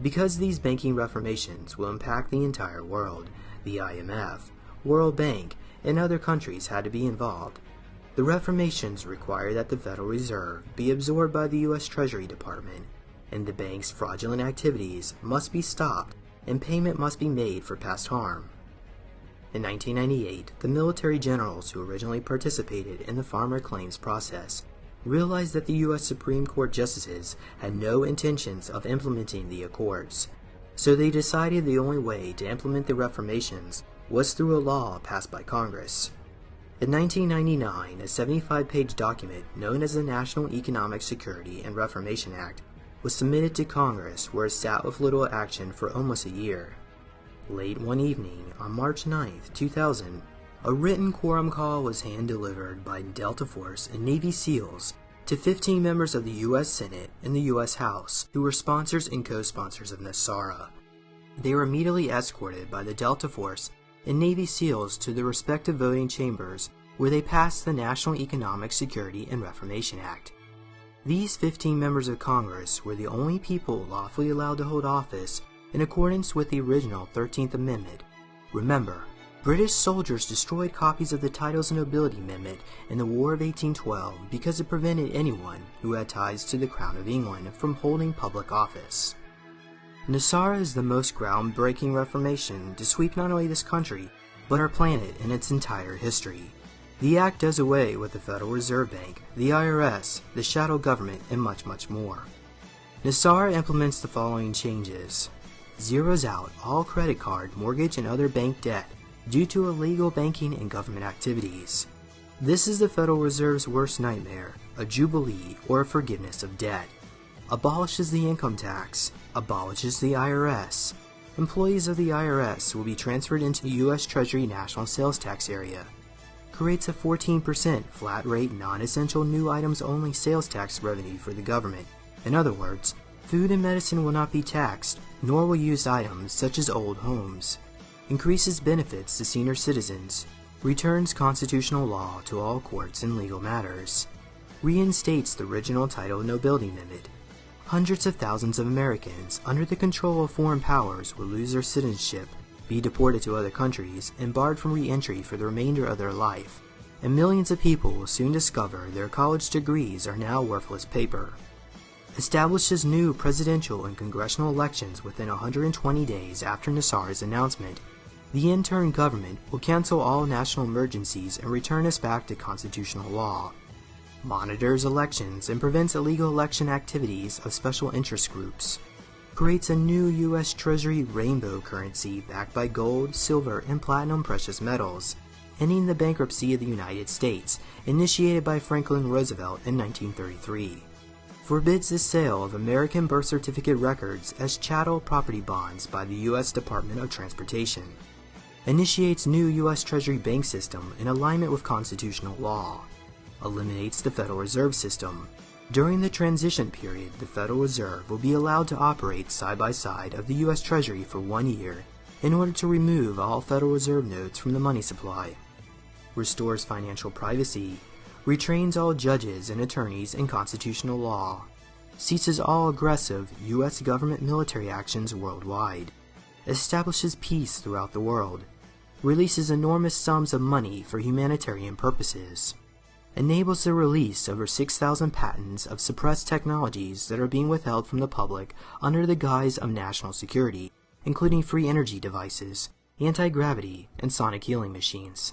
Because these banking reformations will impact the entire world, the IMF, World Bank, and other countries had to be involved. The reformations require that the Federal Reserve be absorbed by the U.S. Treasury Department, and the bank's fraudulent activities must be stopped and payment must be made for past harm. In 1998, the military generals who originally participated in the farmer claims process realized that the U.S. Supreme Court justices had no intentions of implementing the accords, so they decided the only way to implement the reformations was through a law passed by Congress. In 1999, a 75-page document known as the National Economic Security and Reformation Act was submitted to Congress, where it sat with little action for almost a year. Late one evening, on March 9, 2000, a written quorum call was hand-delivered by Delta Force and Navy SEALs to 15 members of the U.S. Senate and the U.S. House, who were sponsors and co-sponsors of Nesera. They were immediately escorted by the Delta Force and Navy SEALs to their respective voting chambers, where they passed the National Economic Security and Reformation Act. These 15 members of Congress were the only people lawfully allowed to hold office in accordance with the original 13th Amendment. Remember, British soldiers destroyed copies of the Titles of Nobility Amendment in the War of 1812 because it prevented anyone who had ties to the Crown of England from holding public office. Nesera is the most groundbreaking reformation to sweep not only this country, but our planet in its entire history. The act does away with the Federal Reserve Bank, the IRS, the shadow government, and much, much more. Nesera implements the following changes. Zeroes out all credit card, mortgage, and other bank debt due to illegal banking and government activities. This is the Federal Reserve's worst nightmare, a jubilee or a forgiveness of debt. Abolishes the income tax, abolishes the IRS. Employees of the IRS will be transferred into the U.S. Treasury National Sales Tax area. Creates a 14% flat rate non-essential new items only sales tax revenue for the government. In other words, food and medicine will not be taxed, nor will used items such as old homes. Increases benefits to senior citizens. Returns constitutional law to all courts and legal matters. Reinstates the original Title of Nobility Amendment. Hundreds of thousands of Americans under the control of foreign powers will lose their citizenship, be deported to other countries, and barred from re-entry for the remainder of their life. And millions of people will soon discover their college degrees are now worthless paper. Establishes new presidential and congressional elections within 120 days after Nesera's announcement. The interim government will cancel all national emergencies and return us back to constitutional law. Monitors elections and prevents illegal election activities of special interest groups. Creates a new U.S. Treasury rainbow currency backed by gold, silver, and platinum precious metals, ending the bankruptcy of the United States, initiated by Franklin Roosevelt in 1933. Forbids the sale of American birth certificate records as chattel property bonds by the U.S. Department of Transportation. Initiates new U.S. Treasury bank system in alignment with constitutional law. Eliminates the Federal Reserve System. During the transition period, the Federal Reserve will be allowed to operate side by side of the U.S. Treasury for 1 year in order to remove all Federal Reserve notes from the money supply. Restores financial privacy. Retrains all judges and attorneys in constitutional law. Ceases all aggressive U.S. government military actions worldwide. Establishes peace throughout the world. Releases enormous sums of money for humanitarian purposes. Enables the release of over 6,000 patents of suppressed technologies that are being withheld from the public under the guise of national security, including free energy devices, anti-gravity, and sonic healing machines.